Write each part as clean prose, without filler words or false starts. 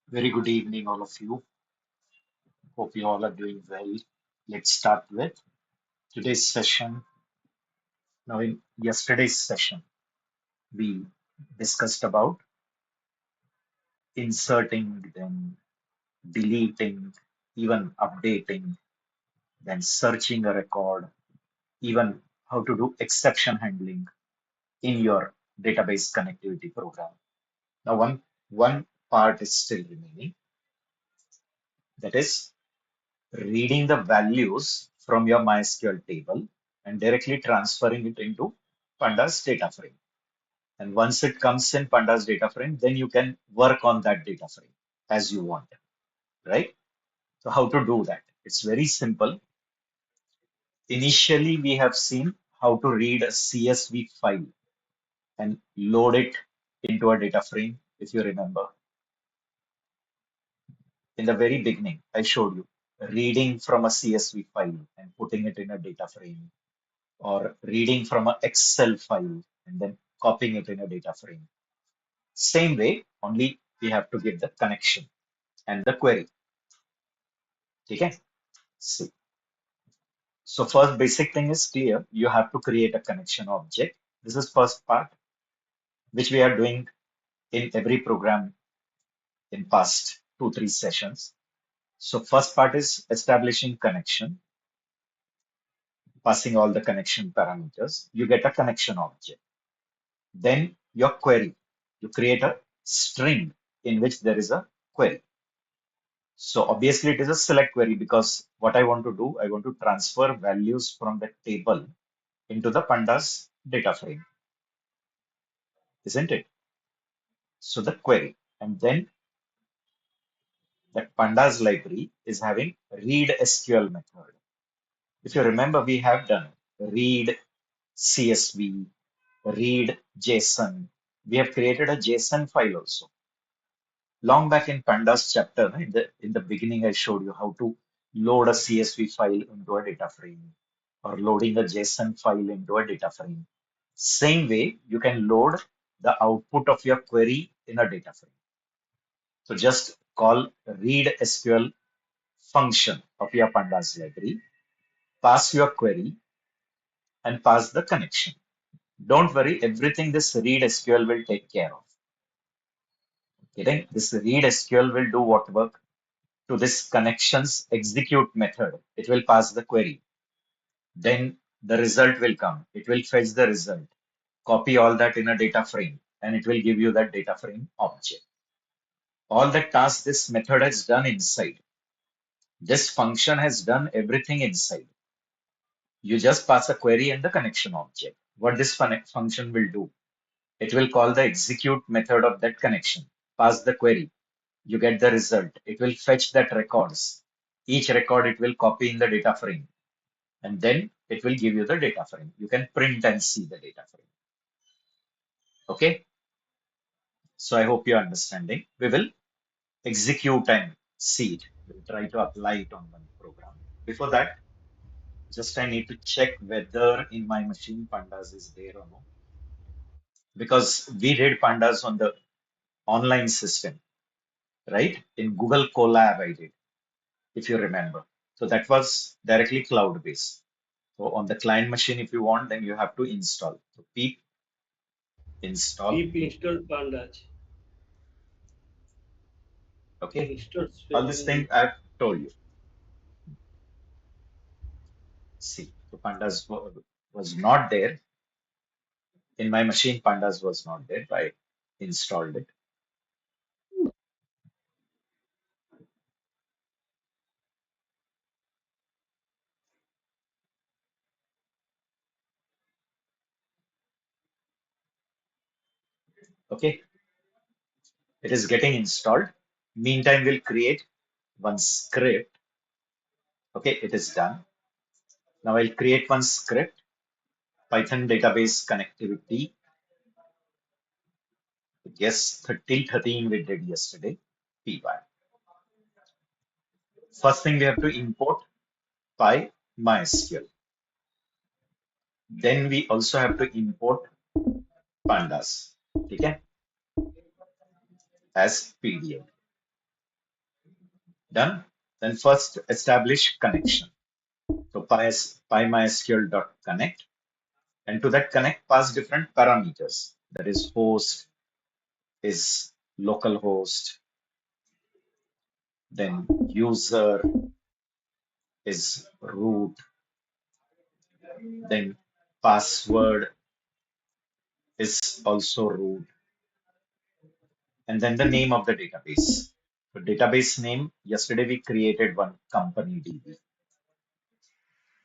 Very good evening, all of you. Hope you all are doing well. Let's start with today's session. Now, in yesterday's session, we discussed about inserting, then deleting, even updating, then searching a record, even how to do exception handling in your database connectivity program. Now, one part is still remaining, that is reading the values from your MySQL table and directly transferring it into Pandas data frame. And once it comes in Pandas data frame, then you can work on that data frame as you want, right? So how to do that? It's very simple. Initially, we have seen how to read a CSV file and load it into a data frame. If you remember, in the very beginning, I showed you reading from a CSV file and putting it in a data frame, or reading from an Excel file and then copying it in a data frame. Same way, only we have to give the connection and the query. Okay? See. So first basic thing is clear. You have to create a connection object. This is first part, which we are doing in every program in past 2, 3 sessions. So first part is establishing connection, passing all the connection parameters. You get a connection object. Then your query. You create a string in which there is a query. So obviously it is a select query because what I want to do, I want to transfer values from the table into the pandas data frame, isn't it? So the query, and then that pandas library is having read SQL method. If you remember, we have done read CSV, read JSON. We have created a JSON file also. Long back in pandas chapter, in the beginning, I showed you how to load a CSV file into a data frame or loading a JSON file into a data frame. Same way, you can load the output of your query in a data frame. So just call read SQL function of your pandas library, pass your query and pass the connection. Don't worry, everything this read SQL will take care of. Okay, this read SQL will do what work? To this connections execute method, it will pass the query. Then the result will come. It will fetch the result, copy all that in a data frame, and it will give you that data frame object. All the tasks this method has done inside. This function has done everything inside. You just pass a query and the connection object. What this function will do? It will call the execute method of that connection, pass the query. You get the result. It will fetch that records. Each record it will copy in the data frame, and then it will give you the data frame. You can print and see the data frame. Okay. So I hope you're understanding. We will execute and see it. We'll try to apply it on one program. Before that, just I need to check whether in my machine pandas is there or no. Because we did pandas on the online system, right? In Google Colab, I did, if you remember. So that was directly cloud based. So on the client machine, if you want, then you have to install. So pip install. Keep installed pandas. Okay. Install All this spelling. thing I've told you. See, so pandas was not there. In my machine, pandas was not there. I installed it. Okay. It is getting installed. Meantime, we'll create one script. Okay, it is done. Now I'll create one script, Python database connectivity. Yes, 1313 we did yesterday. Py. First thing we have to import MySQL. Then we also have to import pandas. Okay, as PDF. Done. Then first establish connection. So pymysql.connect, and to that connect pass different parameters. That is host is localhost, then user is root, then password is also root, and then the name of the database. The database name, yesterday we created one company DB.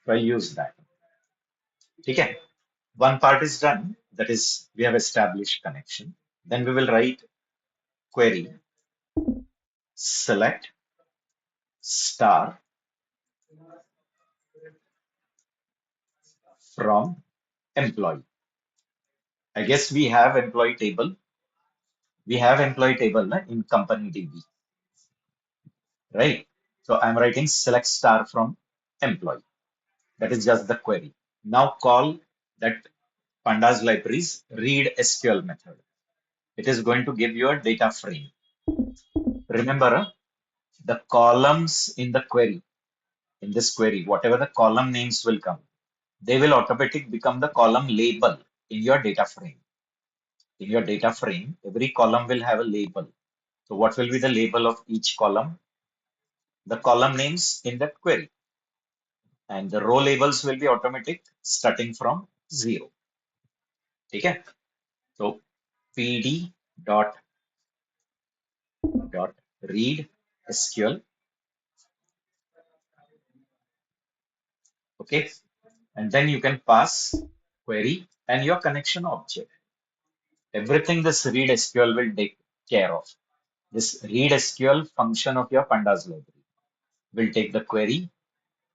So I use that. Okay. One part is done. That is, we have established connection. Then we will write query select star from employee. I guess we have employee table. We have employee table in company DB, right? So I'm writing select star from employee. That is just the query. Now call that pandas libraries read SQL method. It is going to give you a data frame. Remember, the columns in the query, in this query, whatever the column names will come, they will automatically become the column label in your data frame. In your data frame, every column will have a label. So what will be the label of each column? The column names in that query. And the row labels will be automatic starting from 0. Okay? So pd dot read SQL. Okay? And then you can pass query and your connection object. Everything this read SQL will take care of. This read SQL function of your pandas library will take the query,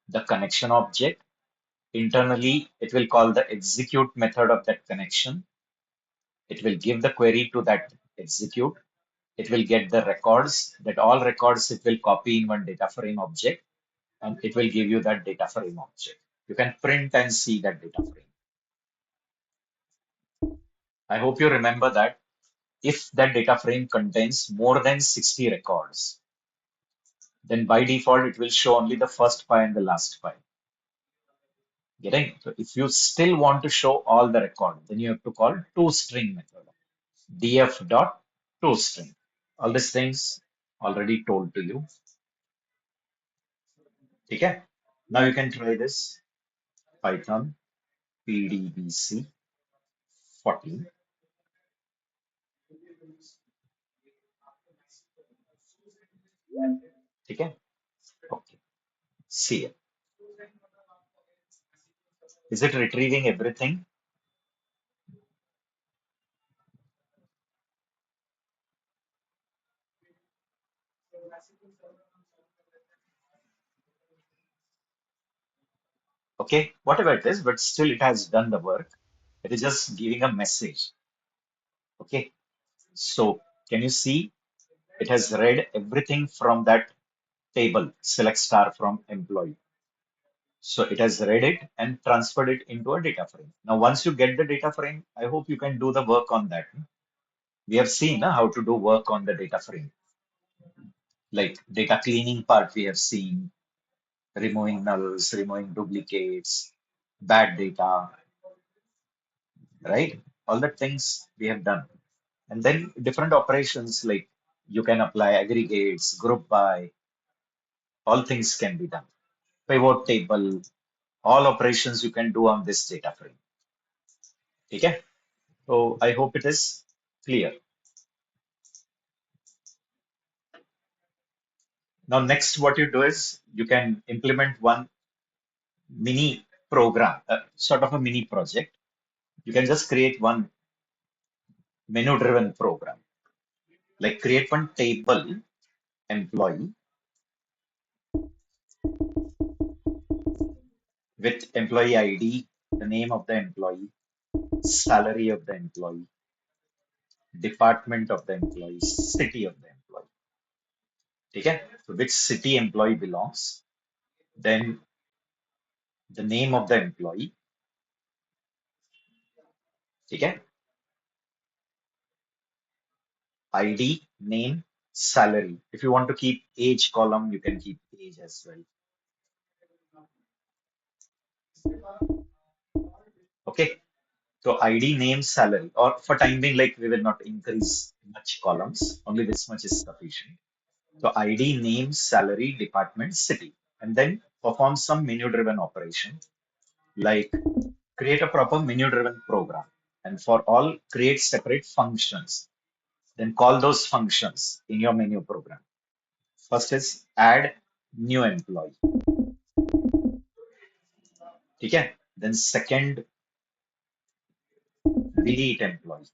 the connection object. Internally, it will call the execute method of that connection. It will give the query to that execute. It will get the records, that all records it will copy in one data frame object, and it will give you that data frame object. You can print and see that data frame. I hope you remember that if that data frame contains more than 60 records, then by default it will show only the first pi and the last pi. Getting? So if you still want to show all the record, then you have to call toString method. df dot toString. All these things already told to you. Okay? Now you can try this Python pdbc 14. Okay? Okay. See it. Is it retrieving everything? Okay, whatever it is, but still it has done the work. It is just giving a message. Okay, so can you see it has read everything from that table, select star from employee. So it has read it and transferred it into a data frame. Now, once you get the data frame, I hope you can do the work on that. We have seen how to do work on the data frame, like data cleaning part we have seen, removing nulls, removing duplicates, bad data, right? All the things we have done. And then different operations like you can apply aggregates, group by, all things can be done. Pivot table, all operations you can do on this data frame. Okay? So I hope it is clear. Now, next, what you do is you can implement one mini program, sort of a mini project. You can just create one menu driven program, like create one table employee with employee ID, the name of the employee, salary of the employee, department of the employee, city of the employee. Okay? So which city employee belongs, then the name of the employee, okay? ID, name, salary. If you want to keep age column, you can keep age as well. Okay. So ID, name, salary, or for time being, like we will not increase much columns, only this much is sufficient. So ID, name, salary, department, city, and then perform some menu-driven operation like create a proper menu-driven program, and for all create separate functions. Then call those functions in your menu program. First is add new employee. Okay. Then second, delete employee.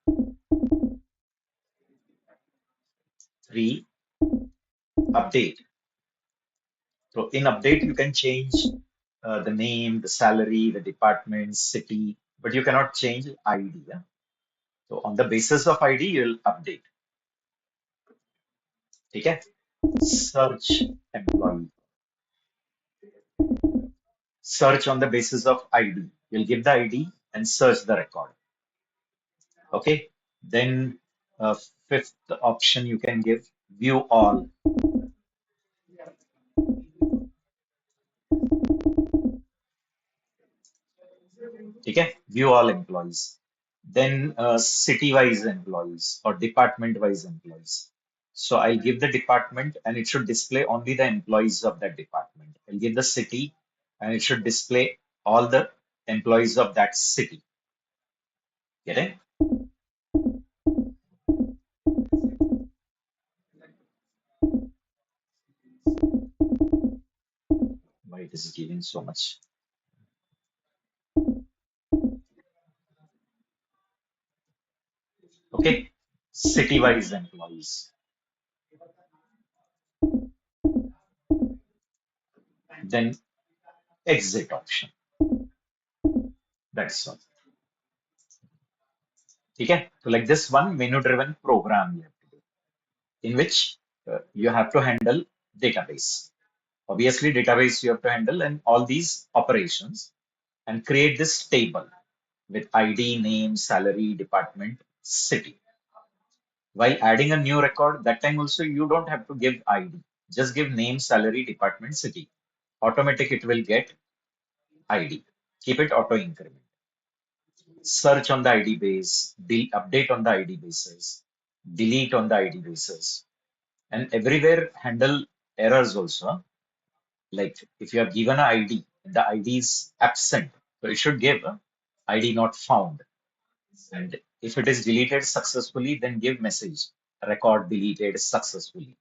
Three, update. So in update, you can change the name, the salary, the department, city, but you cannot change ID. Yeah? So on the basis of ID, you'll update. Okay? Search employee. Search on the basis of ID. You'll give the ID and search the record. Okay? Then uh, fifth option you can give view all. Okay? View all employees. Then city-wise employees or department-wise employees. So I'll give the department and it should display only the employees of that department. I'll give the city and it should display all the employees of that city. Get it? Why it is giving so much? Okay. City-wise employees. Then exit option. That's all. Okay. So like this one menu-driven program you have to do, in which you have to handle database. Obviously, database you have to handle and all these operations and create this table with ID, name, salary, department, city. While adding a new record, that time also you don't have to give ID. Just give name, salary, department, city. Automatic it will get ID. Keep it auto increment. Search on the ID base, update on the ID basis, delete on the ID basis, and everywhere handle errors also. Like if you have given an ID, the ID is absent, so it should give ID not found. And if it is deleted successfully, then give message record deleted successfully.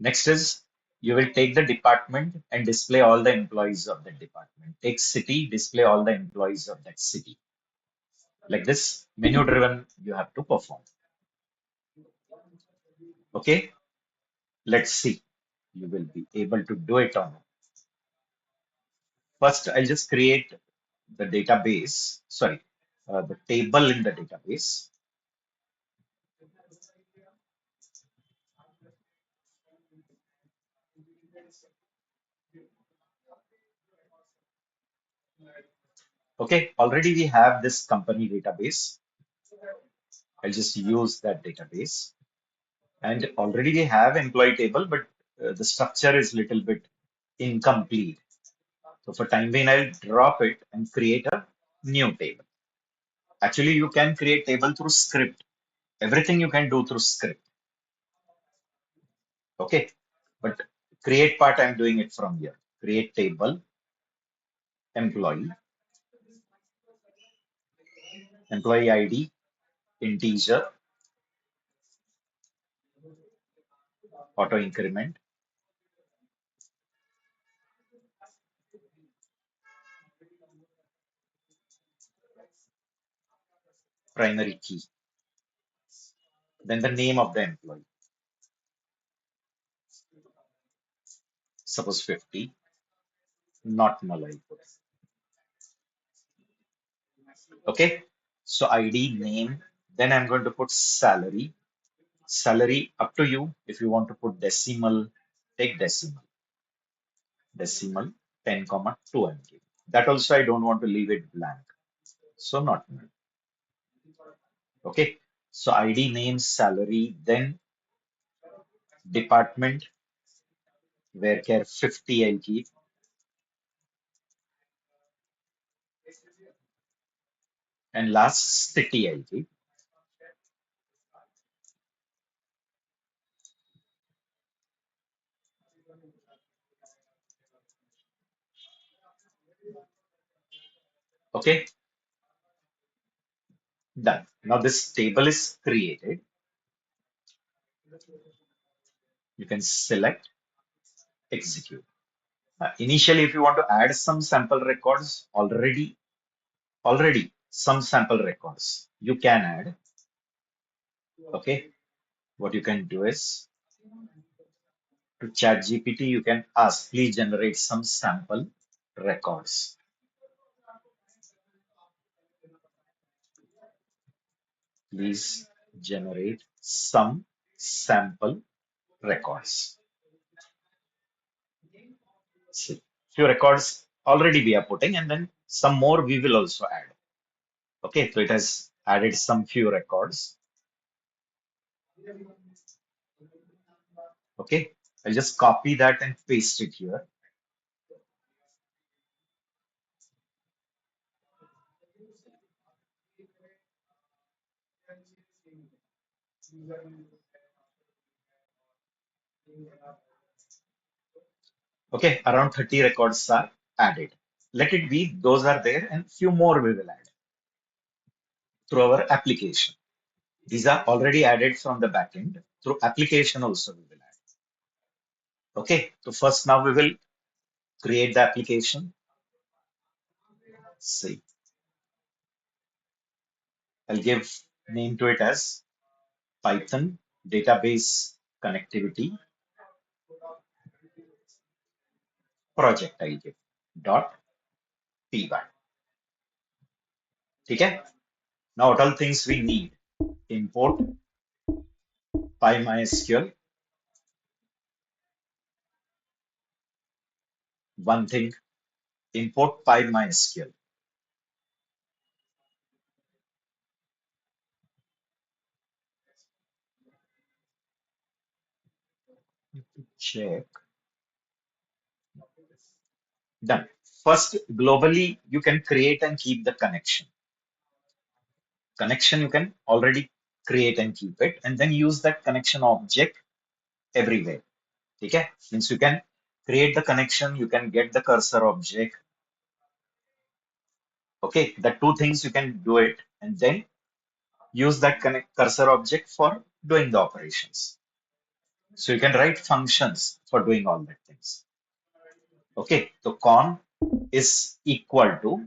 Next is you will take the department and display all the employees of that department. Take city, display all the employees of that city. Like this, menu driven, you have to perform. Okay, let's see. You will be able to do it or not. First, I'll just create the database, sorry, the table in the database. Okay, already we have this company database. I'll just use that database. And already we have employee table, but the structure is little bit incomplete. So for time being, I'll drop it and create a new table. Actually, you can create table through script. Everything you can do through script. Okay. But create part, I'm doing it from here. Create table, employee, employee ID, integer, auto increment, primary key. Then the name of the employee. Suppose 50, not null I put. Okay. So ID, name. Then I'm going to put salary. Salary up to you. If you want to put decimal, take decimal. Decimal 10 comma 2 I'm giving. That also I don't want to leave it blank. So not null. Okay. So ID, name, salary, then department varchar 50 I'll keep, and last city I'll keep. Okay, done. Now this table is created. You can select execute. Initially, if you want to add some sample records, already some sample records you can add. Okay, what you can do is to ChatGPT, you can ask, please generate some sample records. Please generate some sample records. See, few records already we are putting, and then some more we will also add. Okay, so it has added some few records. Okay, I'll just copy that and paste it here. Okay, around 30 records are added. Let it be, those are there, and few more we will add through our application. These are already added from the backend. Through application also we will add. Okay, so first now we will create the application. See, I'll give name to it as Python database connectivity project. I'll give dot py. Okay. Now what all things we need? Import PyMySQL. One thing, import PyMySQL. Check. Done. First, globally, you can create and keep the connection. Connection you can already create and keep it, and then use that connection object everywhere. Okay? Means you can create the connection, you can get the cursor object. Okay, the two things you can do it, and then use that connect cursor object for doing the operations. So you can write functions for doing all that things. Okay, so con is equal to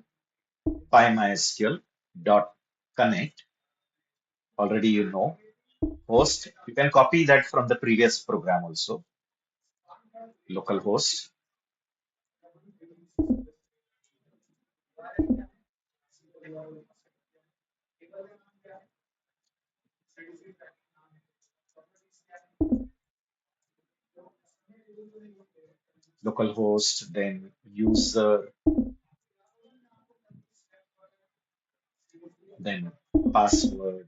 PyMySQL dot connect. Already you know host. You can copy that from the previous program also. Localhost, localhost, then user, then password,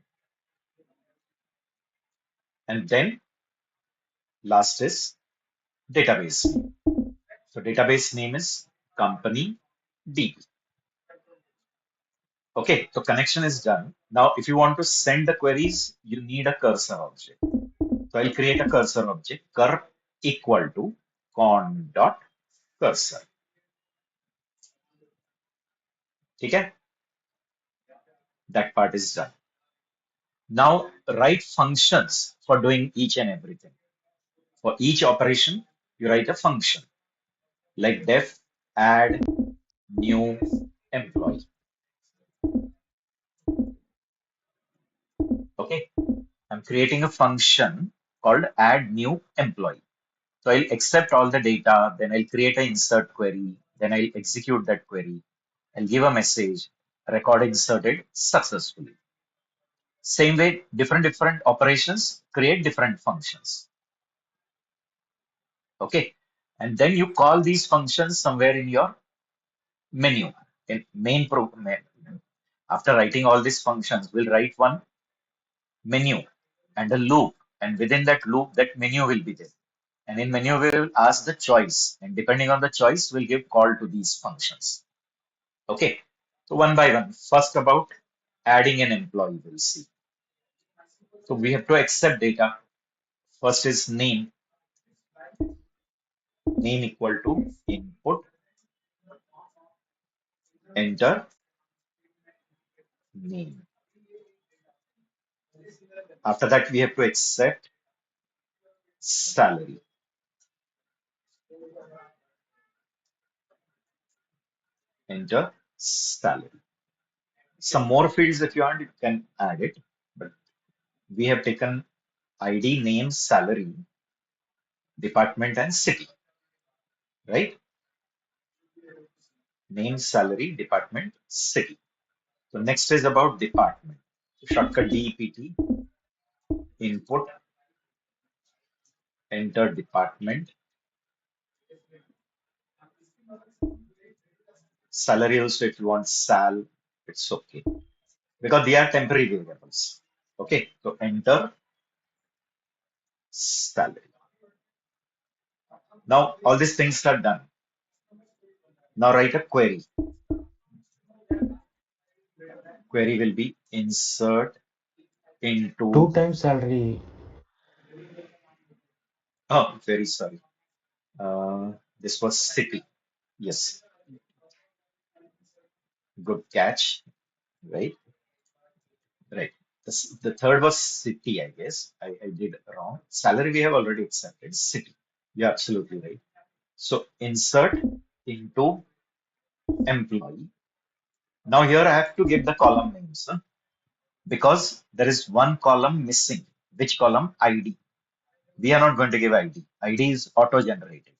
and then last is database name. So database name is company DB. Okay, so connection is done. Now, if you want to send the queries, you need a cursor object. So I'll create a cursor object, cur equal to con dot cursor. Okay, that part is done. Now write functions for doing each and everything. For each operation, you write a function like def add new employee. Okay, I'm creating a function called add new employee. So I'll accept all the data, then I'll create an insert query, then I'll execute that query. I'll give a message, record inserted successfully. Same way, different operations create different functions. Okay, and then you call these functions somewhere in your menu in main program. After writing all these functions, we'll write one menu and a loop and within that loop, that menu will be there. And in menu, we will ask the choice, and depending on the choice, we'll give call to these functions. Okay, so one by one. First, about adding an employee, we'll see. So we have to accept data. First is name, name equal to input, enter name. After that, we have to accept salary, enter salary. Some more fields, if you want, you can add it, but we have taken ID, name, salary, department, and city, right? Name, salary, department, city. So next is about department. So shortcut DEPT, input, enter department, salary also if you want sal, it's okay. Because they are temporary variables. Okay, so enter salary. Now all these things are done. Now write a query. Query will be insert Two into, times salary. oh, very sorry. This was city. Yes, good catch. Right, right. The third was city, I guess. I did wrong. Salary we have already accepted. City. You're absolutely right. So insert into employee. Now here I have to give the column names because there is one column missing. Which column? ID. We are not going to give ID. ID is auto-generated.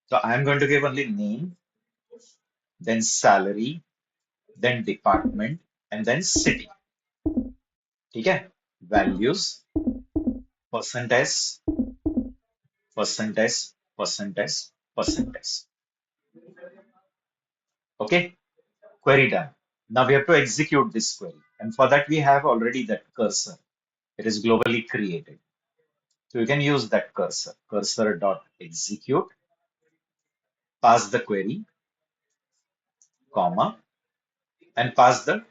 So I am going to give only name, then salary, then department, and then city. ठीक है? Values, percentage, percentage, percentage, percentage. Okay, query done. Now we have to execute this query. And for that, we have already that cursor. It is globally created. So you can use that cursor. Cursor dot execute, pass the query, comma, and pass the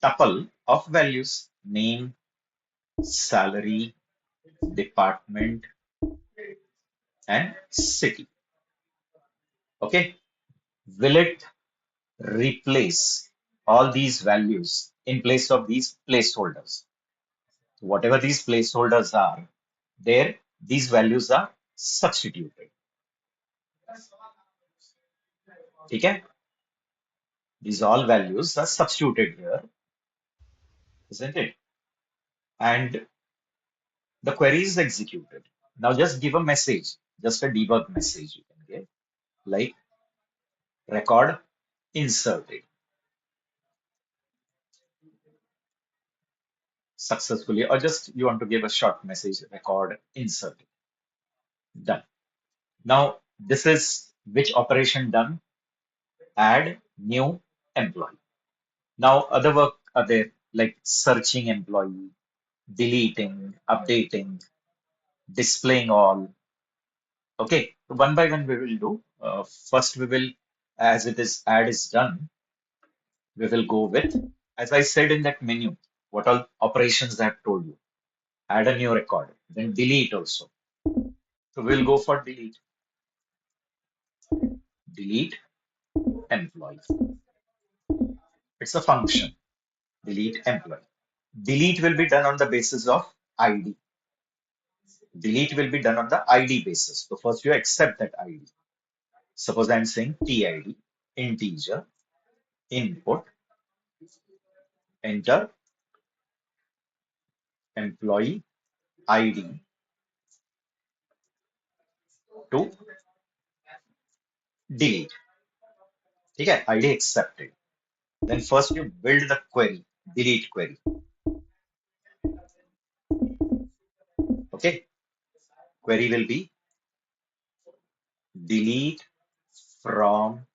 tuple of values. Name, salary, department, and city. Okay. Will it replace all these values in place of these placeholders? Whatever these placeholders are, there these values are substituted. Okay? These all values are substituted here, isn't it? And the query is executed. Now just give a message, just a debug message you can give, like record inserted successfully, or just you want to give a short message, record inserted. Done. Now this is which operation done? Add new employee. Now other work are there like searching employee, deleting, updating, displaying all. Okay, so one by one we will do. First we will, as it is add is done, we will go with, as I said in that menu, what all operations I have told you. Add a new record, then delete also. So we'll go for delete. Delete employee. It's a function. Delete employee. Delete will be done on the basis of ID. Delete will be done on the ID basis. So first you accept that ID. Suppose I'm saying TID, integer, input, enter employee ID to delete. Okay, ID accepted. Then first you build the query, delete query. Okay, query will be delete from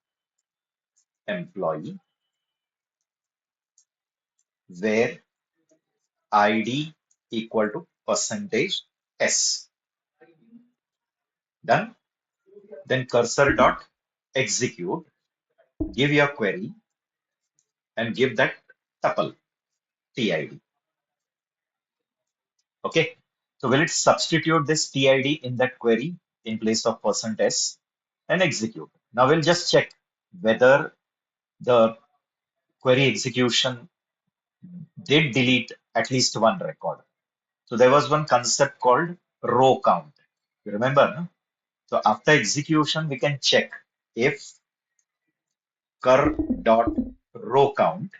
employee where ID equal to percentage S. Done. Then cursor dot execute, give your query and give that tuple TID. Okay. So will it substitute this TID in that query in place of %s and execute? Now we'll just check whether the query execution did delete at least one record. So there was one concept called row count. You remember, no? So after execution, we can check if cur dot row count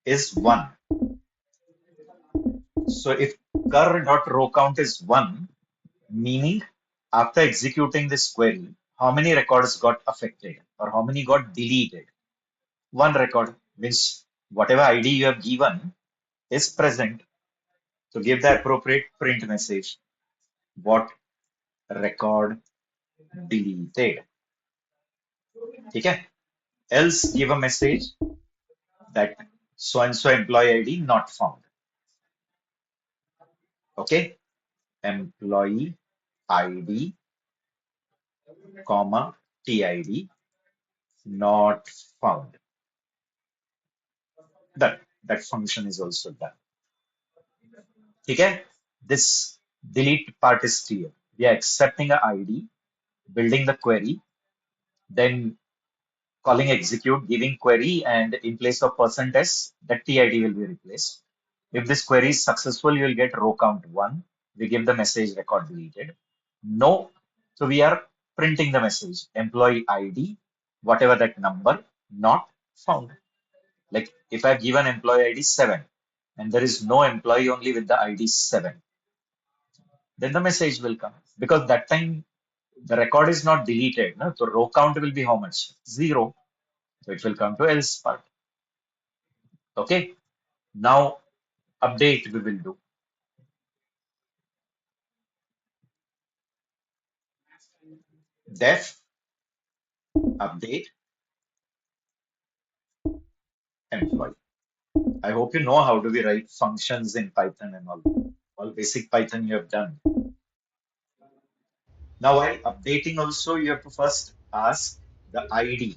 is 1. So if cur dot row count is 1, meaning after executing this query, how many records got affected or how many got deleted? One record means whatever ID you have given is present. So give the appropriate print message. What record deleted? Okay. Else give a message that so and so employee ID not found. Okay. Employee ID, comma, TID not found. That function is also done. Okay. This delete part is clear. We are accepting a ID, building the query, then calling execute, giving query, and in place of %s, that TID will be replaced. If this query is successful, you will get row count 1. We give the message record deleted. No. So we are printing the message employee ID, whatever that number, not found. Like if I've given employee ID 7 and there is no employee only with the ID 7, then the message will come because that time the record is not deleted. No? So row count will be how much? 0. So it will come to else part. Okay. Now update we will do. Def update employee. I hope you know how do we write functions in Python and all. All basic Python you have done. Now while updating also you have to first ask the ID,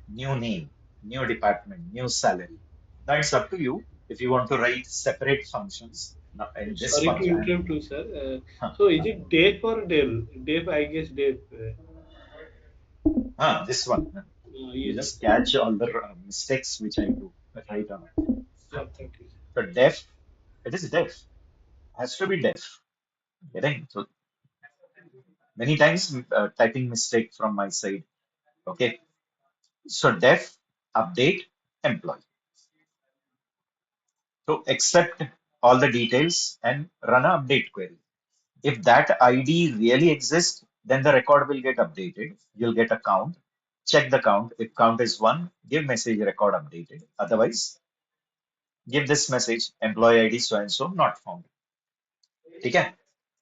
new name, new department, new salary. Now it's up to you if you want to write separate functions. Now in this Sorry to function, interrupt you, sir. So is it def or del? Def, I guess def. this one. You Yes. just catch all the mistakes which I do right on. Yeah, thank you. So def, it is def. Has to be def. Getting so many times typing mistake from my side. Okay. So def update employee. So accept all the details and run a update query. If that ID really exists, then the record will get updated. You'll get a count. Check the count. If count is 1, give message record updated. Otherwise, give this message employee ID so and so not found. Okay.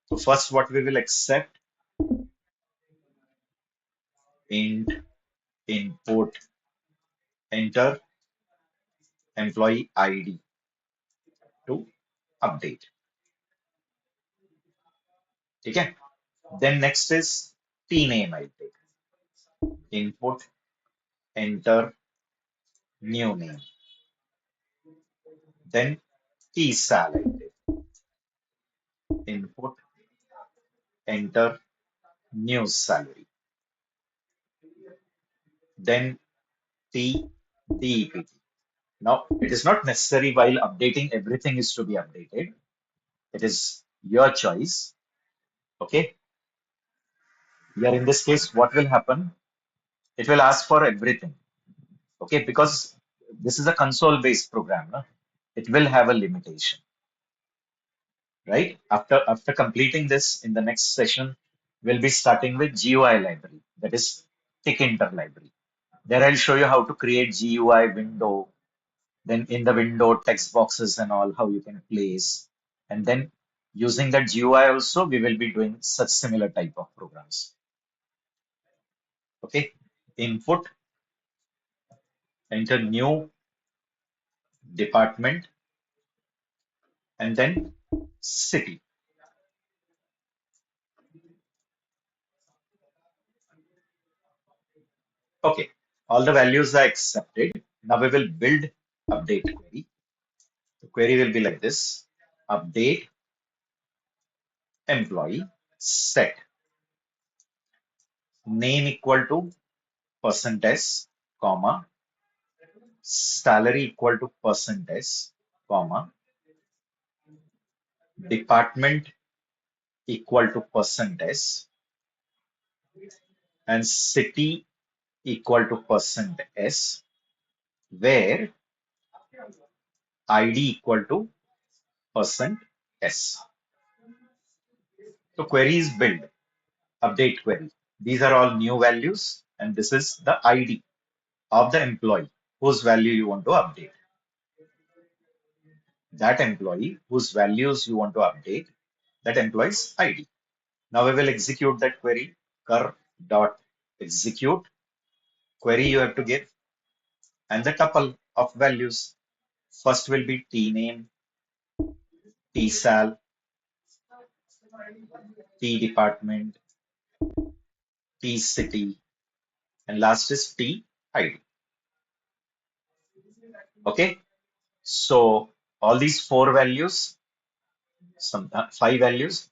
So first what we will accept int input enter employee ID to update. Okay. Then next is T name I take. Input enter new name. Then T sal I take. Input enter new salary. Then T DEPT. Now it is not necessary while updating everything is to be updated. It is your choice. Okay. Here in this case, what will happen? It will ask for everything. Okay, because this is a console based program, no? It will have a limitation, right? After completing this in the next session, we'll be starting with GUI library, that is Tkinter library. There I'll show you how to create GUI window, then in the window text boxes and all, how you can place. And then using that GUI also, we will be doing such similar type of programs. Okay, input, enter new department, and then city. Okay, all the values are accepted. Now we will build update query. The query will be like this: update employee set name equal to percent s, comma, salary equal to percent s, comma, department equal to percent s, and city equal to percent s, where id equal to percent s. So query is built, update query. These are all new values, and this is the id of the employee whose value you want to update. That employee whose values you want to update, that employee's id. Now we will execute that query. Cur dot execute query you have to give, and the tuple of values. First will be tname, tsal, tdepartment, tcity, and last is tid. Okay, so all these four values, some five values.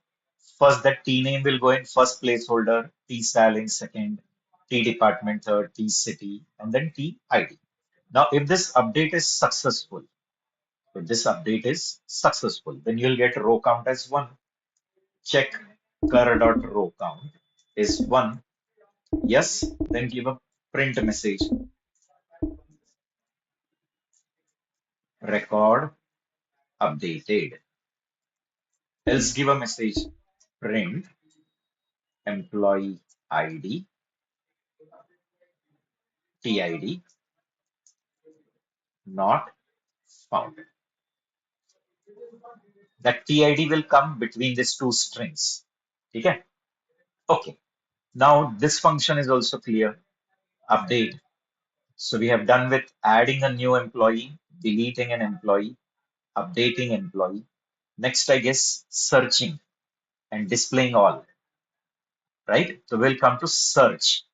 First, that T name will go in first placeholder, T sal in second, T department third, T city, and then T ID. Now, if this update is successful, then you'll get row count as one. Check cur.row count is one. Yes, then give a print message. Record updated. Else give a message. Print employee ID, TID, not found. That TID will come between these two strings. Okay. Okay. Now this function is also clear. Update. So we have done with adding a new employee, deleting an employee, updating employee. Next, I guess, searching and displaying all, right? So we'll come to search.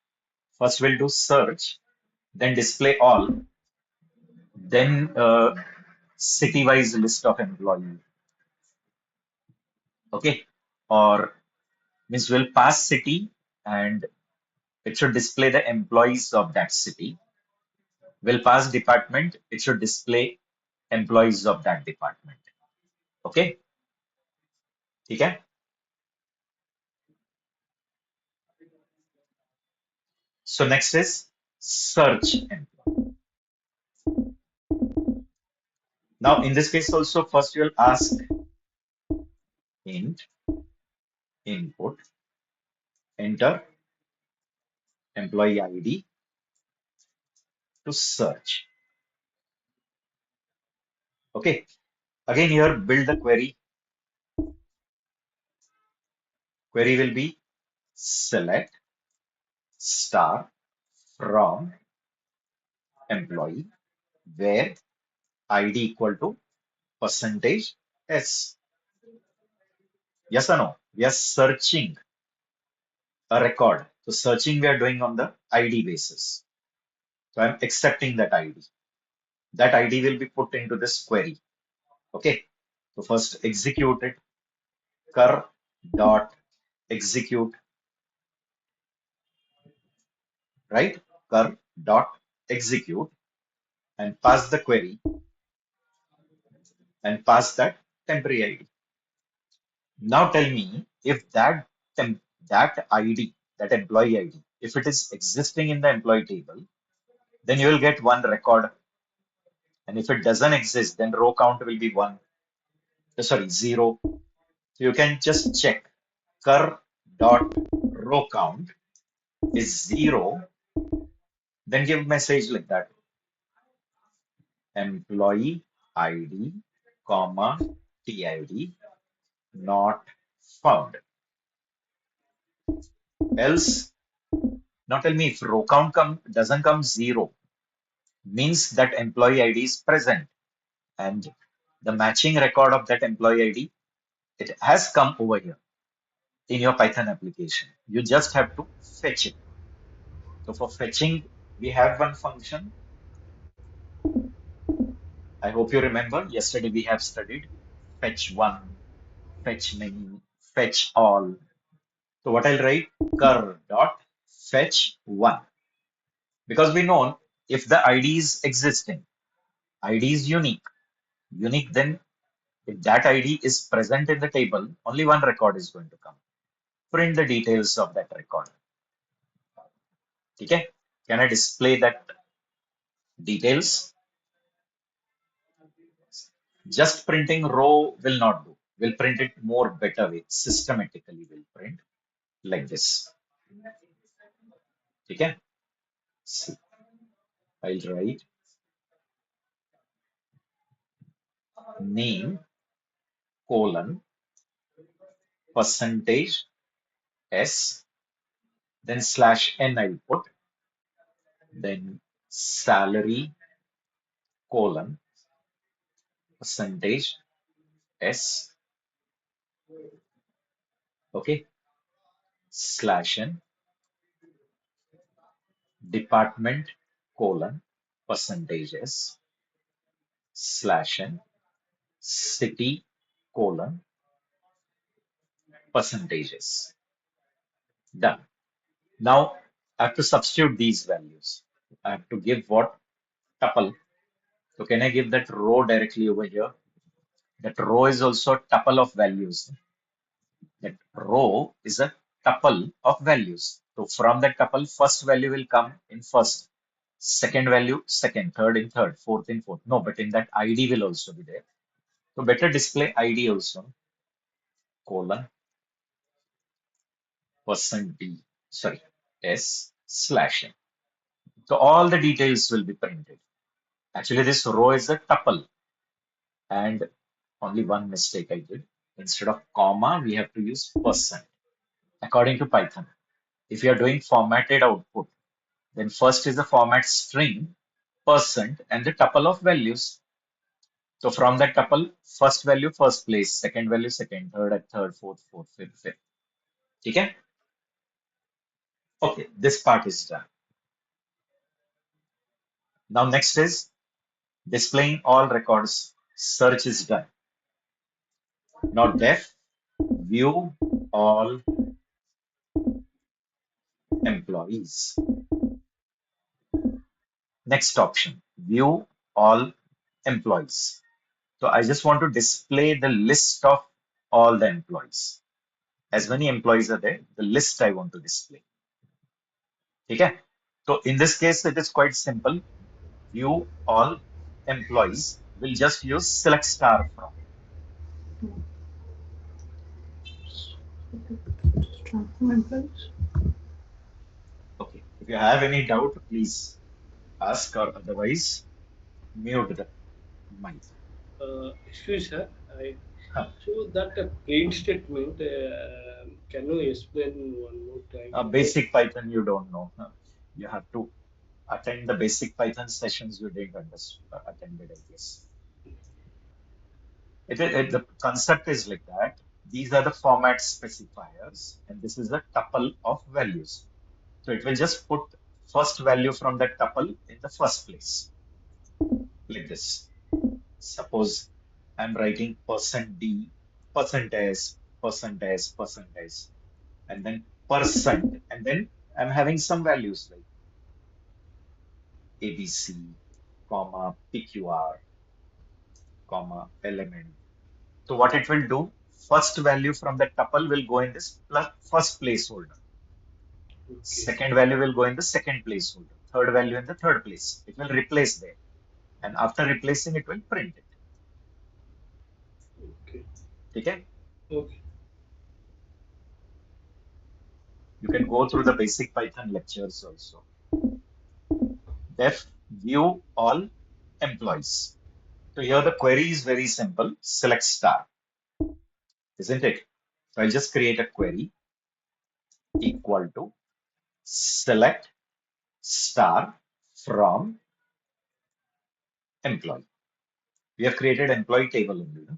First, we'll do search, then display all, then city-wise list of employee. Okay. Or means we'll pass city and it should display the employees of that city. We'll pass department, it should display employees of that department. Okay, okay. So next is search employee. Now in this case also, first you'll ask int input, enter employee ID to search. Okay, again here build the query. Query will be select star from employee where ID equal to percentage S. Yes or no? We are searching a record. So searching we are doing on the ID basis. So I'm accepting that ID. That ID will be put into this query. Okay. So first execute it. Cur dot execute, right? Cur dot execute and pass the query and pass that temporary ID. Now tell me if that ID, that employee ID, if it is existing in the employee table, then you will get one record. And if it doesn't exist, then row count will be one. Sorry, zero. So you can just check cur dot row count is zero, then give message like that. Employee ID, comma, TID not found. Else, now tell me if row count doesn't come zero, means that employee ID is present and the matching record of that employee ID, it has come over here in your Python application. You just have to fetch it. So for fetching, We have one function. I hope you remember. Yesterday we have studied fetch one, fetch many, fetch all. So what I'll write, cur dot fetch one, because we know if the ID is existing, ID is unique. Unique, then if that ID is present in the table, only one record is going to come. Print the details of that record. Okay? Can I display that details? Just printing row will not do. We'll print it more better way. Systematically, we'll print like this. Okay? See, I'll write name colon percentage s, then slash n I'll put, then salary colon percentage s, okay, slash n, department colon percentage s, slash n, city colon percentages. Done. Now I have to substitute these values. I have to give what? Tuple. So can I give that row directly over here? That row is also a tuple of values. That row is a tuple of values. So from that tuple, first value will come in first, second value, second, third in third, fourth in fourth. No, but in that ID will also be there. So better display ID also, colon, percent D, sorry, S slash N. So all the details will be printed. Actually, this row is a tuple, and only one mistake I did. Instead of comma, we have to use percent according to Python. If you are doing formatted output, then first is the format string, percent, and the tuple of values. So from that tuple, first value, first place, second value, second, third, at third, fourth, fourth, fifth, fifth. Okay? Okay, this part is done. Now next is displaying all records. Search is done. Now def view all employees. Next option, view all employees. So I just want to display the list of all the employees. As many employees are there, the list I want to display. Okay. So in this case, it is quite simple. View all employees. We'll just use select star from. Okay. If you have any doubt, please ask, or otherwise mute the mic. Excuse sir, I Huh. so that print statement. Can you explain one more time? Because Basic Python you don't know. Huh. You have to attend the basic Python sessions you didn't attended, I guess. The concept is like that. These are the format specifiers, and this is a tuple of values. So it will just put first value from that tuple in the first place, like this. Suppose I'm writing percent %d, percent %s, percent %s, percent %s, and then percent, and then I'm having some values like ABC, comma, PQR, comma, element. So what it will do, first value from the tuple will go in this plus first placeholder. okay, Second value will go in the second placeholder. Third value in the third place. It will replace there. And after replacing, it will print it. okay, Okay? okay. You can go through the basic Python lectures also. Def view all employees. So here the query is very simple. Select star, isn't it? So I'll just create a query equal to select star from employee. We have created employee table only. No?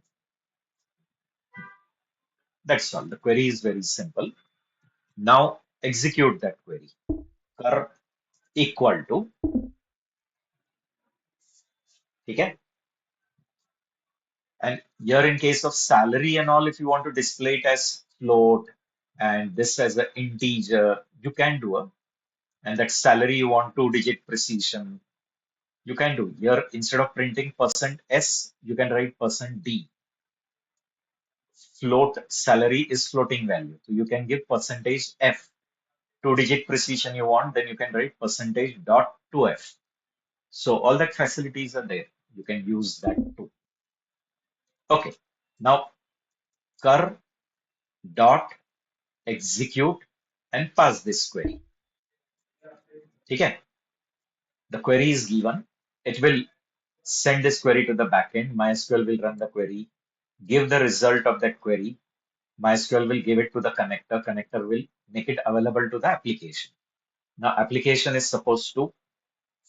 That's all. The query is very simple. Now execute that query. Cur equal to, ठीक है. And here in case of salary and all, if you want to display it as float and this as an integer, you can do a, and that salary you want 2-digit precision, you can do. Here instead of printing percent %s, you can write percent %d. Float salary is floating value. So you can give percentage %f. 2-digit precision you want, then you can write percentage dot 2f. So all that facilities are there. You can use that too. Okay. Now cur dot execute and pass this query. Okay. The query is given. It will send this query to the backend. MySQL will run the query, give the result of that query. MySQL will give it to the connector. Connector will make it available to the application. Now, application is supposed to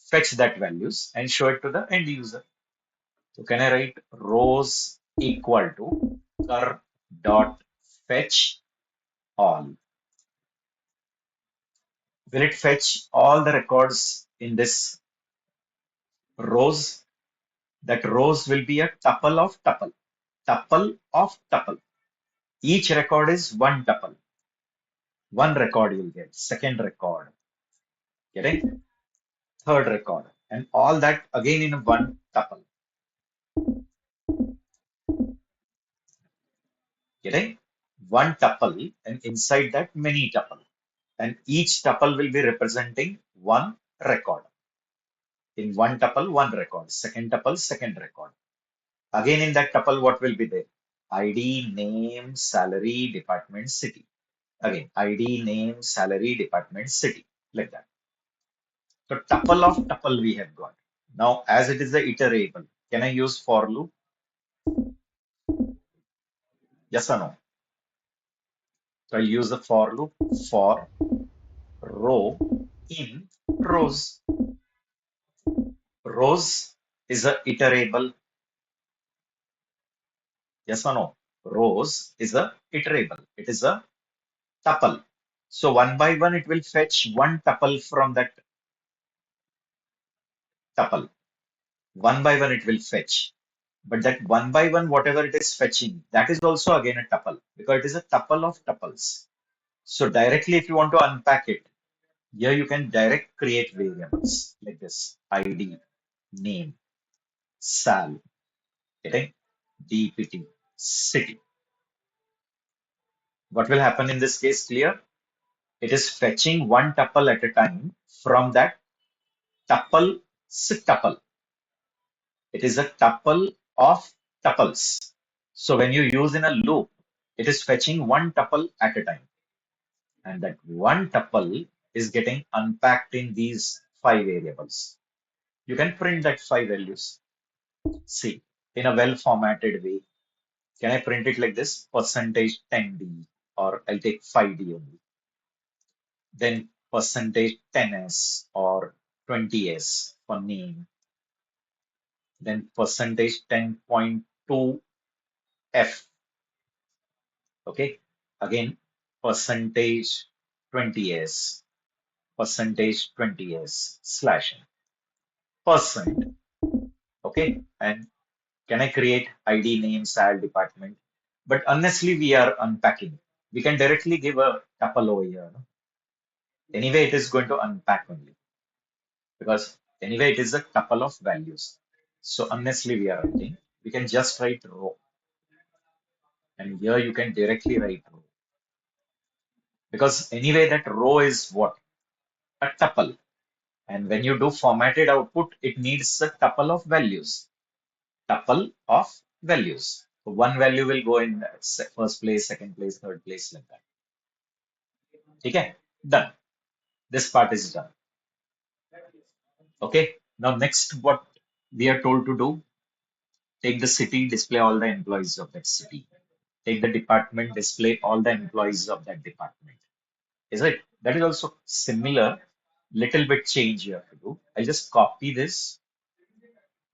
fetch that values and show it to the end user. So, can I write rows equal to cur dot fetch all? Will it fetch all the records in this rows? That rows will be a tuple of tuple. Tuple of tuple. Each record is one tuple. One record you'll get. Second record. Getting? Third record. And all that again in one tuple. Getting? One tuple and inside that many tuple. And each tuple will be representing one record. In one tuple, one record. Second tuple, second record. Again in that tuple, what will be there? ID, name, salary, department, city. Again, ID, name, salary, department, city, like that. So tuple of tuple we have got. Now, as it is the iterable, can I use for loop? Yes or no? So I'll use the for loop for row in rows. Rows is a iterable. Yes or no? Rows is a iterable. It is a tuple. So one by one, it will fetch one tuple from that tuple. One by one, it will fetch. But that one by one, whatever it is fetching, that is also again a tuple because it is a tuple of tuples. So directly, if you want to unpack it, here you can direct create variables like this: ID, name, sal, getting DPT, city. What will happen in this case? Clear? It is fetching one tuple at a time from that tuple tuple. It is a tuple of tuples. So when you use in a loop, it is fetching one tuple at a time. And that one tuple is getting unpacked in these 5 variables. You can print that 5 values. See, in a well formatted way. Can I print it like this? Percentage 10D, or I'll take 5D only. Then percentage 10S or 20S for name. Then percentage 10.2F. Okay. Again, percentage 20S, percentage 20S slash n. Percent. Okay. And can I create ID, name, sal, department? But honestly, we are unpacking. We can directly give a tuple over here. No? Anyway, it is going to unpack only because anyway, it is a tuple of values. So honestly, we are writing. We can just write row. And here you can directly write row. Because anyway, that row is what? A tuple. And when you do formatted output, it needs a tuple of values. Tuple of values. So one value will go in first place, second place, third place, like that. Okay, done. This part is done. Okay, now next what we are told to do, take the city, display all the employees of that city. Take the department, display all the employees of that department. Is it? That is also similar, little bit change you have to do. I'll just copy this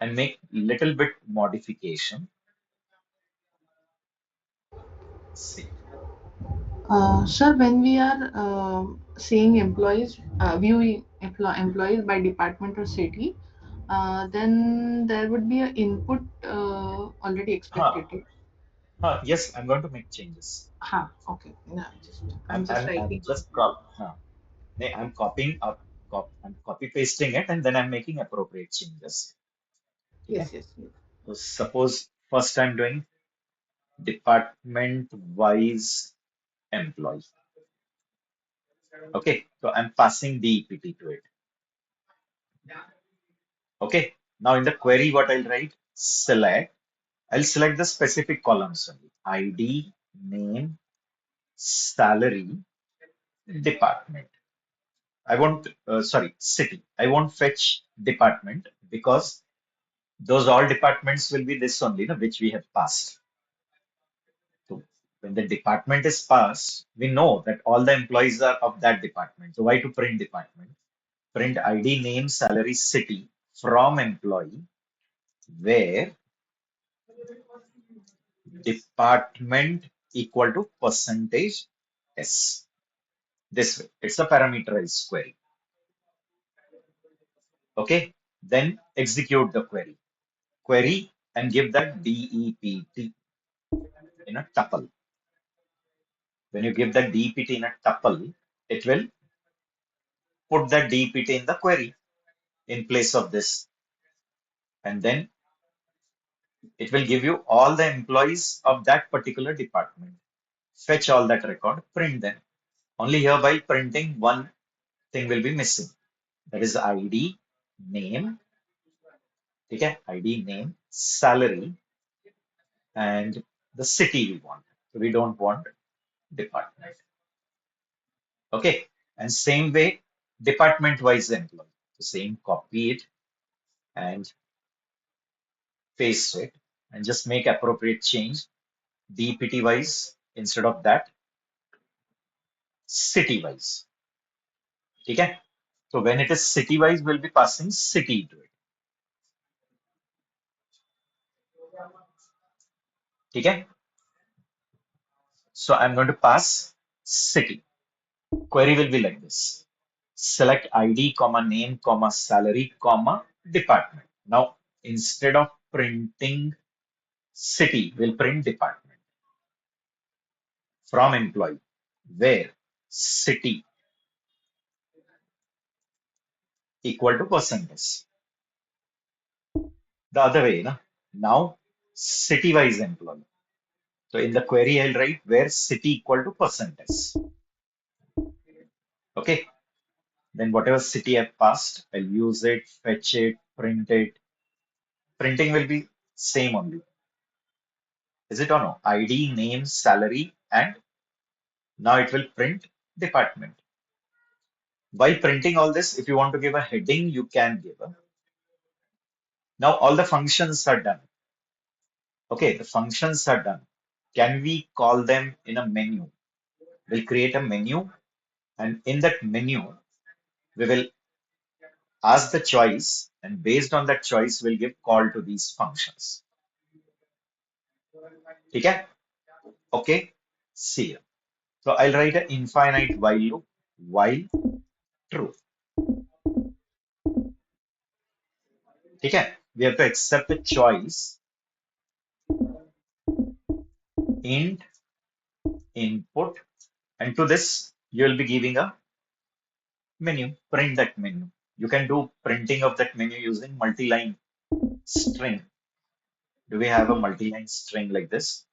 and make little bit modification. See, Sir, when we are seeing employees, viewing employees by department or city, then there would be an input already Huh, expected. Right? yes, I'm going to make changes. Okay. No, I'm I'm, just I'm, I'm writing on. just I'm copying up, I'm copy pasting it, and then I'm making appropriate changes. Okay. Yes, yes, yes. So suppose first I'm doing department wise employee. Okay. So I'm passing DEPT to it. Okay. Now in the query, what I'll write? I'll select the specific columns only. ID, name, salary, department. I won't, sorry, city. I won't fetch department because those all departments will be this only, no, which we have passed. So when the department is passed, we know that all the employees are of that department. So why to print department? Print ID, name, salary, city from employee where department equal to percentage S. This way, it's a parameterized query. Okay, then execute the query. Query and give that DEPT in a tuple. When you give that DEPT in a tuple, it will put that DEPT in the query in place of this. And then it will give you all the employees of that particular department. Fetch all that record, print them. Only here by printing, one thing will be missing. That is ID, name, okay? ID, name, salary, and the city we want. So we don't want department. Okay. And same way, department wise employee. The same, copy it and paste it and just make appropriate change. DPT wise, instead of that, city wise. Okay. So when it is city wise, we'll be passing city to it. Okay. So I'm going to pass city. Query will be like this. Select ID, comma, name, comma, salary, comma, department. Now, instead of printing city, we'll print department from employee, where city equal to percentage. The other way, na? Now, city-wise employee. So in the query, I'll write where city equal to percentage. Okay. Then whatever city I've passed, I'll use it, fetch it, print it. Printing will be same only. Is it or no? ID, name, salary, and now it will print department. While printing all this, if you want to give a heading, you can give a. Now all the functions are done. Okay, the functions are done. Can we call them in a menu? We'll create a menu, and in that menu, we will ask the choice, and based on that choice, we'll give call to these functions. Okay? Okay? See here. So I'll write an infinite while loop, while true. Okay? We have to accept the choice int input, and to this, you will be giving a menu, print that menu. You can do printing of that menu using multi-line string. Do we have a multi-line string like this?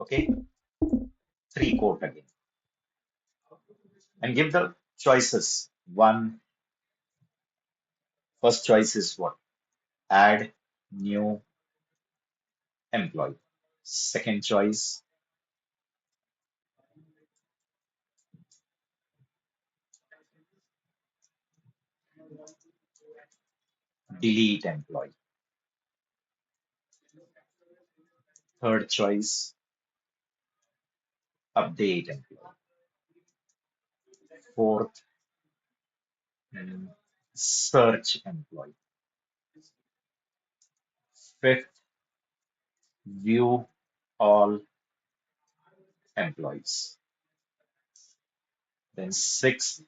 Okay, three quote again. And give the choices. One, first choice is what? Add new employee. Second choice, delete employee. Third choice, update employee. Fourth, search employee. Fifth, view all employees. Then sixth,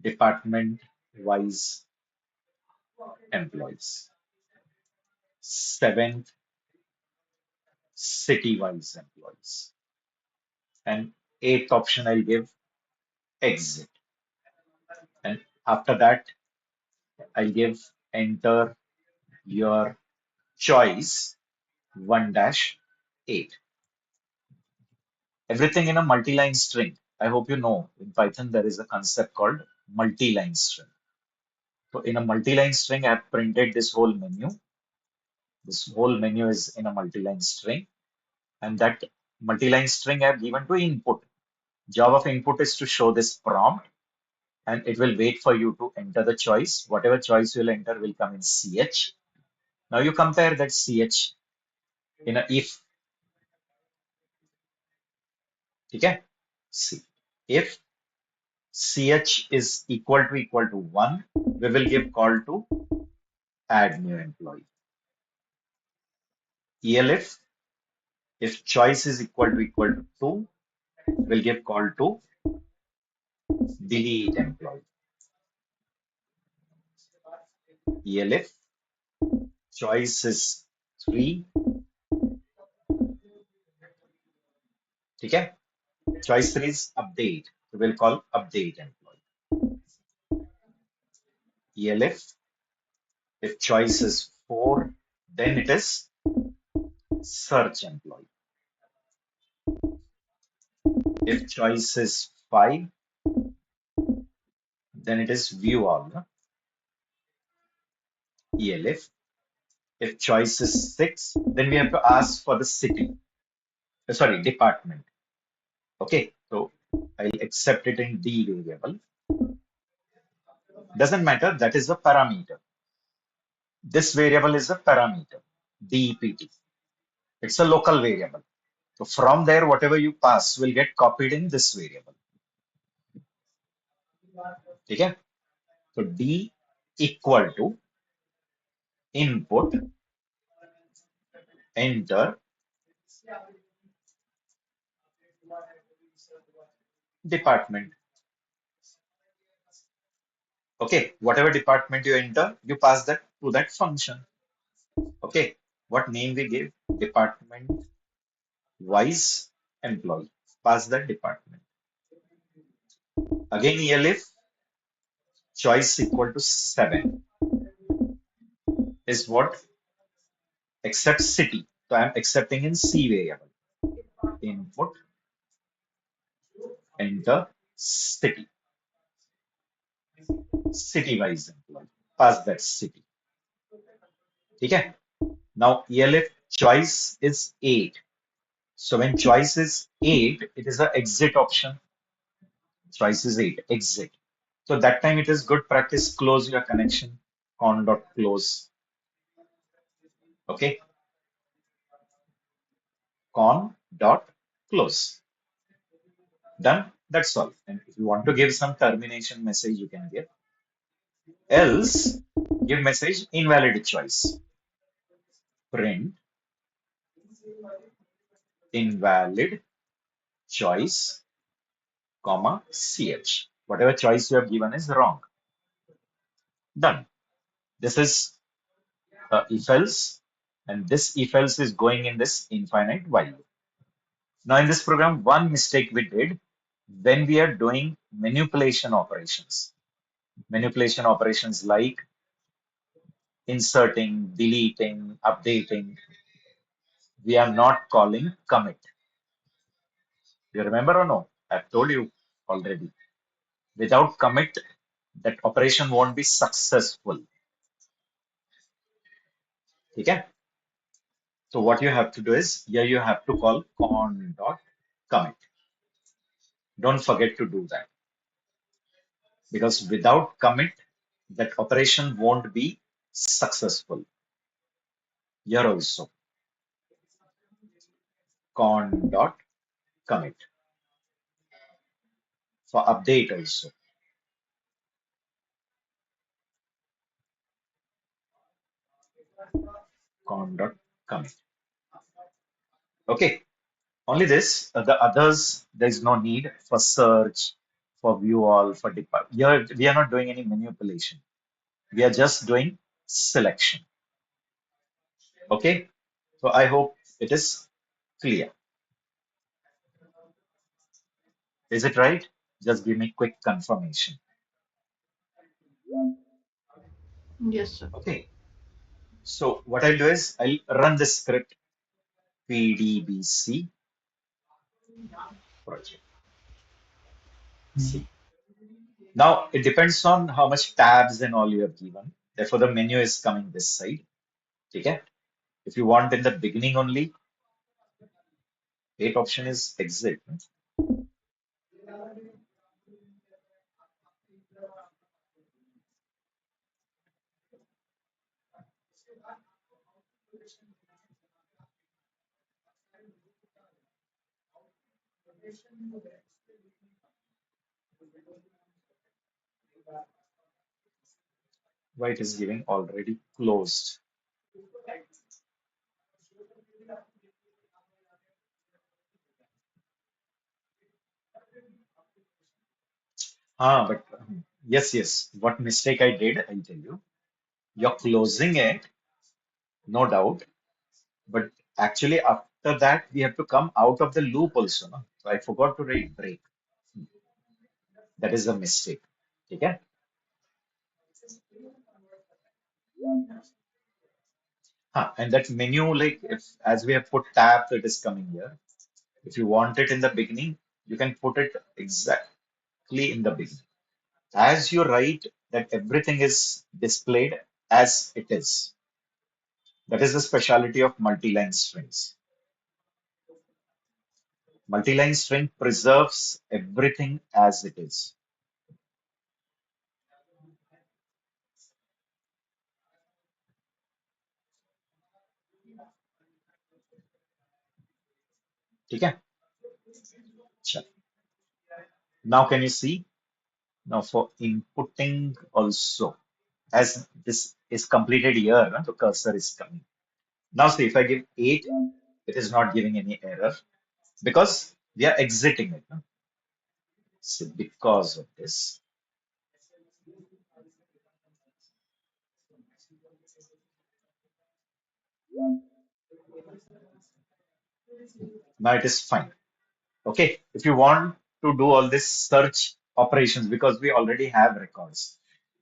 department wise employees. Seventh, city wise employees. And eighth option I'll give exit. And after that, I'll give enter your choice 1 dash 8. Everything in a multi-line string. I hope you know in Python there is a concept called multi-line string. So in a multi-line string, I have printed this whole menu. This whole menu is in a multi-line string, and that multi-line string I have given to input. Job of input is to show this prompt, and it will wait for you to enter the choice. Whatever choice you'll enter will come in CH. Now you compare that CH in a if. Okay? See, if CH is equal to 1, we will give call to add new employee. ELF, if choice is equal to 2, we'll give call to delete employee. ELF, choice is 3, okay? Choice 3 is update. So we'll call update employee. ELF, if choice is 4, then it is search employee. If choice is 5, then it is view all. No? ELF. If choice is 6, then we have to ask for the city. Sorry, department. Okay, so I'll accept it in D variable. Doesn't matter, that is a parameter. This variable is a parameter, DEPT. It's a local variable. So from there, whatever you pass will get copied in this variable. Okay? So D equal to input, enter, department. Okay, whatever department you enter, you pass that to that function. Okay, what name we give? Department wise employee. Pass that department. Again, ELF choice equal to 7 is what? Accept city. So I'm accepting in C variable. Input, enter, city. City wise employee. Pass that city. Okay. Now ELF choice is 8. So when choice is 8, it is a exit option. Choice is 8, exit. So that time it is good practice. Close your connection. Con.close. Okay. Con.close. Done. That's all. And if you want to give some termination message, you can give. Else, give message invalid choice. Print invalid choice, comma, ch. Whatever choice you have given is wrong. Done. This is if else, and this if else is going in this infinite while loop. Now, in this program, one mistake we did when we are doing manipulation operations like inserting, deleting, updating, we are not calling commit. You remember or no? I've told you already. Without commit, that operation won't be successful. Okay? So what you have to do is here you have to call con.commit. Don't forget to do that because without commit, that operation won't be successful. Here also con.commit for update also con.commit. Okay, only this, the others, there is no need for search, for view all, for depart. Here, we are not doing any manipulation. We are just doing selection. Okay. So I hope it is clear. Is it right? Just give me quick confirmation. Yes, sir. Okay. So what I'll do is I'll run this script pdbc project. See. Now it depends on how much tabs and all you have given. Therefore, the menu is coming this side. Okay. If you want in the beginning only, 8 option is exit. Why it is giving already closed. But yes, yes. What mistake I did, I'll tell you. You're closing it, no doubt. But actually, after that, we have to come out of the loop also. No? So I forgot to write break. That is a mistake. Okay? And that menu, like if as we have put tab, it is coming here. If you want it in the beginning, you can put it exactly in the beginning. As you write that everything is displayed as it is. That is the speciality of multi-line strings. Multi-line string preserves everything as it is. Okay? Sure. Now can you see? Now for inputting also, as this is completed here, no, the cursor is coming. Now see, if I give 8, it is not giving any error because we are exiting it. No? So because of this, now it is fine. Okay, if you want to do all this search operations because we already have records.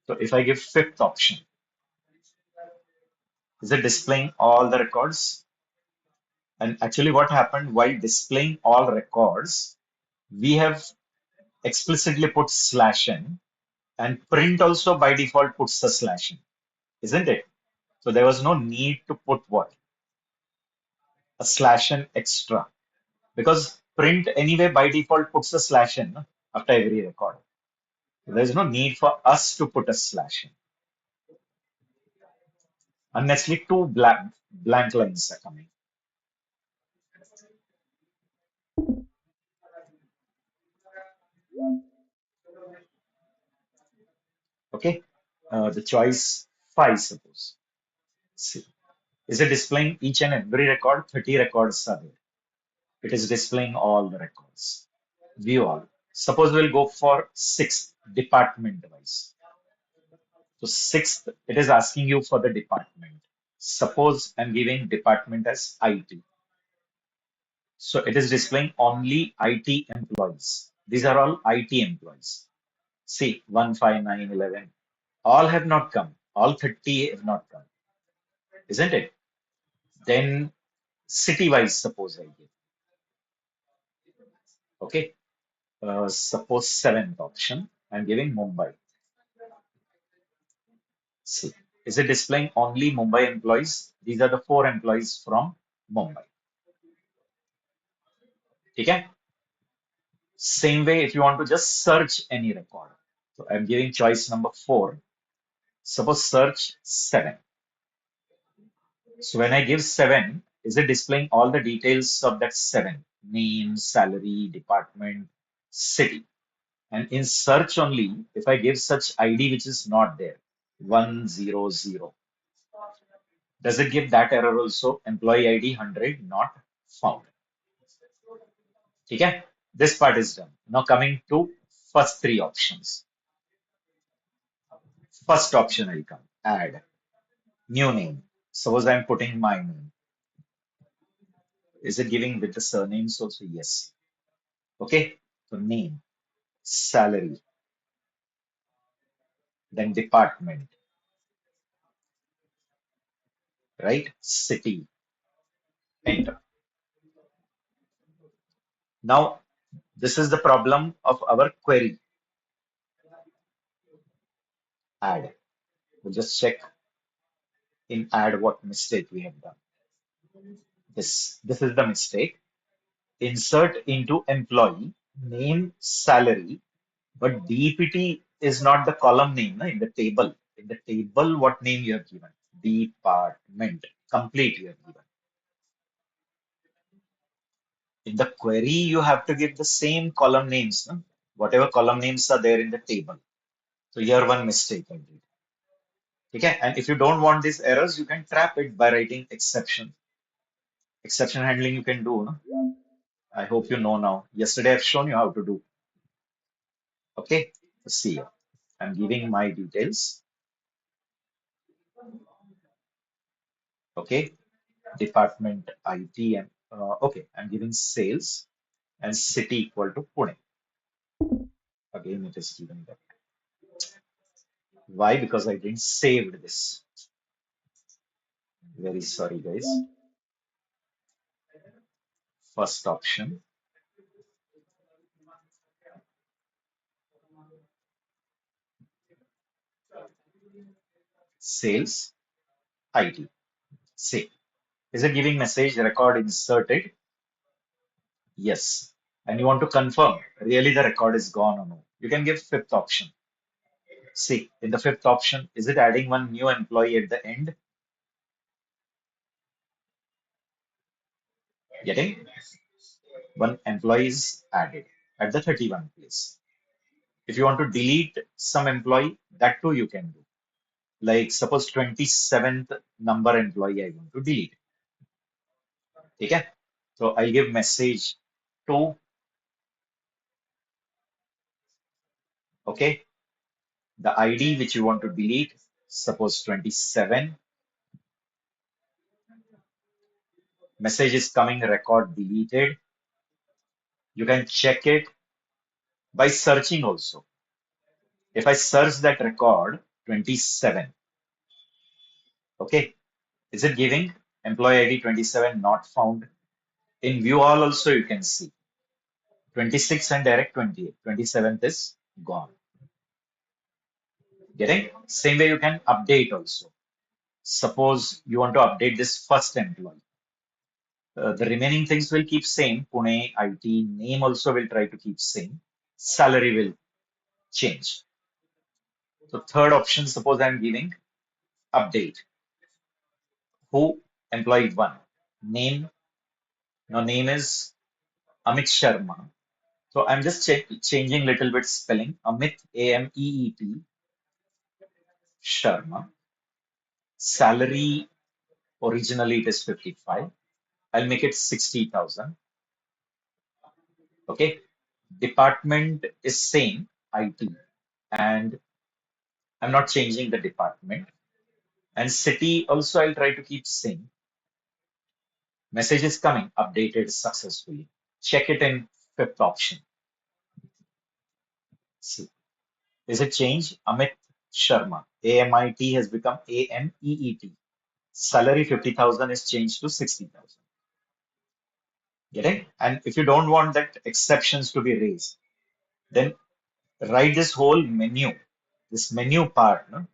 So if I give fifth option, is it displaying all the records? And actually what happened while displaying all records, we have explicitly put slash n and print also by default puts the slash n, isn't it? So there was no need to put what? A slash n extra because print anyway by default puts a slash n no, after every record. So there is no need for us to put a slash n unless two blank lines are coming. Okay, the choice 5, suppose. See, is it displaying each and every record? 30 records are there. It is displaying all the records. View all. Suppose we'll go for sixth department wise. So sixth, it is asking you for the department. Suppose I'm giving department as IT. So it is displaying only IT employees. These are all IT employees. See, 1, 5, 9, 11. All have not come. All 30 have not come. Isn't it? Then city wise, suppose I give. Okay. Suppose seventh option. I'm giving Mumbai. See, is it displaying only Mumbai employees? These are the 4 employees from Mumbai. Okay. Same way, if you want to just search any record. So I'm giving choice number 4. Suppose search 7. So when I give 7, is it displaying all the details of that 7? Name, salary, department, city. And in search only, if I give such ID which is not there, 100, does it give that error also? Employee ID 100 not found. Okay, this part is done. Now coming to first three options. First option will come, add new name. Suppose I'm putting my name. Is it giving with the surnames also? Yes. Okay. So name, salary, then department, right? City, enter. Now, this is the problem of our query. Add. We'll just check in add what mistake we have done. This is the mistake. Insert into employee, name, salary, but DPT is not the column name in the table. In the table, what name you have given? Department. Complete you have given. In the query, you have to give the same column names, no? Whatever column names are there in the table. So here one mistake I did. Okay, and if you don't want these errors, you can trap it by writing exception. Exception handling you can do. No? I hope you know now. Yesterday I've shown you how to do. Okay, so see here. I'm giving my details. Okay, department IT and okay, I'm giving sales and city equal to Pune. Again, it is given that. Why? Because I didn't save this. Very sorry, guys. First option, sales IT. Save. Is it giving message record inserted? Yes. And you want to confirm really the record is gone or no. You can give fifth option. See, in the fifth option, is it adding one new employee at the end? Getting one employee is added at the 31 place. If you want to delete some employee, that too you can do. Like suppose 27th number employee I want to delete. Okay? So I'll give message to, okay, the ID which you want to delete, suppose 27. Message is coming, record deleted. You can check it by searching also. If I search that record 27, okay, is it giving employee ID 27 not found? In view all also you can see 26 and direct 28. 27th is gone. Getting? Same way you can update also. Suppose you want to update this first employee. The remaining things will keep same. Pune, IT, name also will try to keep same. Salary will change. So third option, suppose I'm giving update. Who? Employee one. Name. Now name is Amit Sharma. So I'm just changing little bit spelling. Amit, AMEET, Sharma. Salary, originally it is 55. I'll make it 60,000. Okay. Department is same, IT. And I'm not changing the department. And city also I'll try to keep same. Message is coming, updated successfully. Check it in fifth option. See, is it changed? Amit Sharma. AMIT has become AMEET. Salary 50,000 is changed to 60,000. Get it? And if you don't want that exceptions to be raised, then write this whole menu, this menu part, no?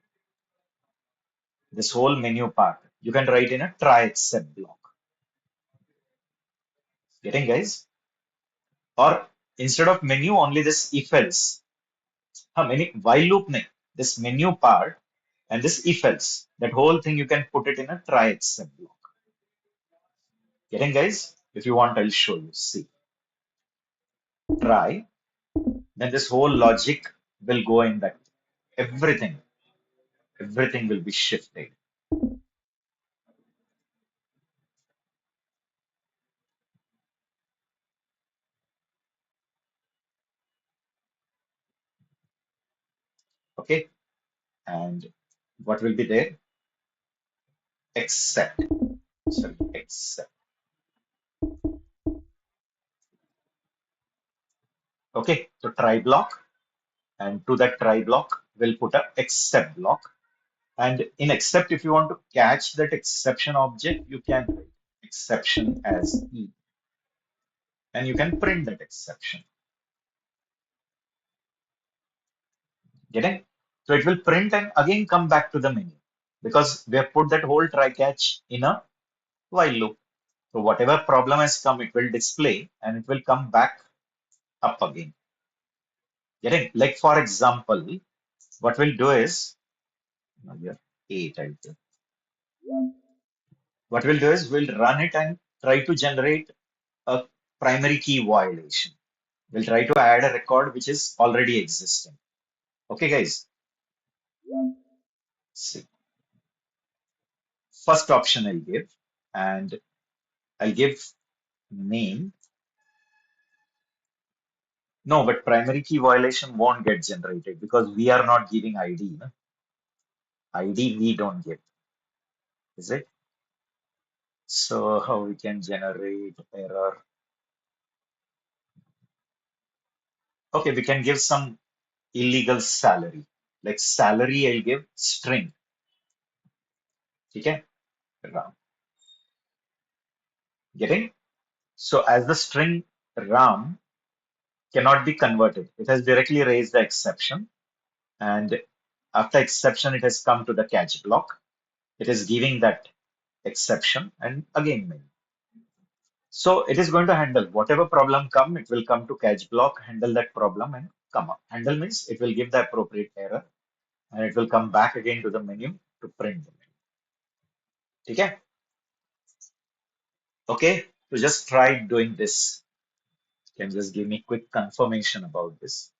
This whole menu part. You can write in a try except block. Getting, guys? Or instead of menu, only this if else. Many while loop nahi. This menu part and this if else. That whole thing you can put it in a try except block. Getting, guys? If you want, I'll show you. See, try. Then this whole logic will go in that. Everything, everything will be shifted. Okay, and what will be there? Except, sorry, except. Okay, so try block, and to that try block, we'll put a except block. And in except, if you want to catch that exception object, you can write exception as E, and you can print that exception. Getting? So it will print and again come back to the menu because we have put that whole try catch in a while loop. So whatever problem has come, it will display and it will come back up again. Getting? Like for example, what we'll do is, now here, 8, I'll do. What we'll do is we'll run it and try to generate a primary key violation. We'll try to add a record which is already existing. Okay, guys. See, first option I'll give, and I'll give name. No, but primary key violation won't get generated because we are not giving ID. No? ID we don't give, is it? So how we can generate error? Okay, we can give some illegal salary. Like salary, I'll give string. Okay, getting? So as the string RAM cannot be converted, it has directly raised the exception, and after exception, it has come to the catch block. It is giving that exception and again main. So it is going to handle whatever problem come, it will come to catch block, handle that problem and come up. Handle means it will give the appropriate error and it will come back again to the menu to print the menu. Okay? Okay, so just try doing this. You can just give me quick confirmation about this.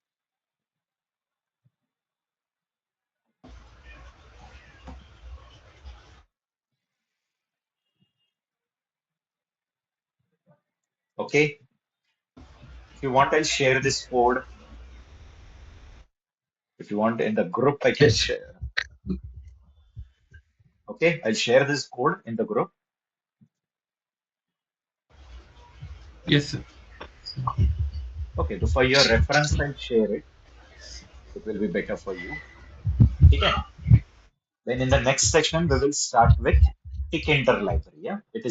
Okay, if you want, I'll share this code. If you want in the group, I can Yes. share. Okay, I'll share this code in the group. Yes, sir. Okay, so for your reference, I'll share it. It will be better for you. Okay. Then in the next section, we will start with tick enter library. Yeah, it is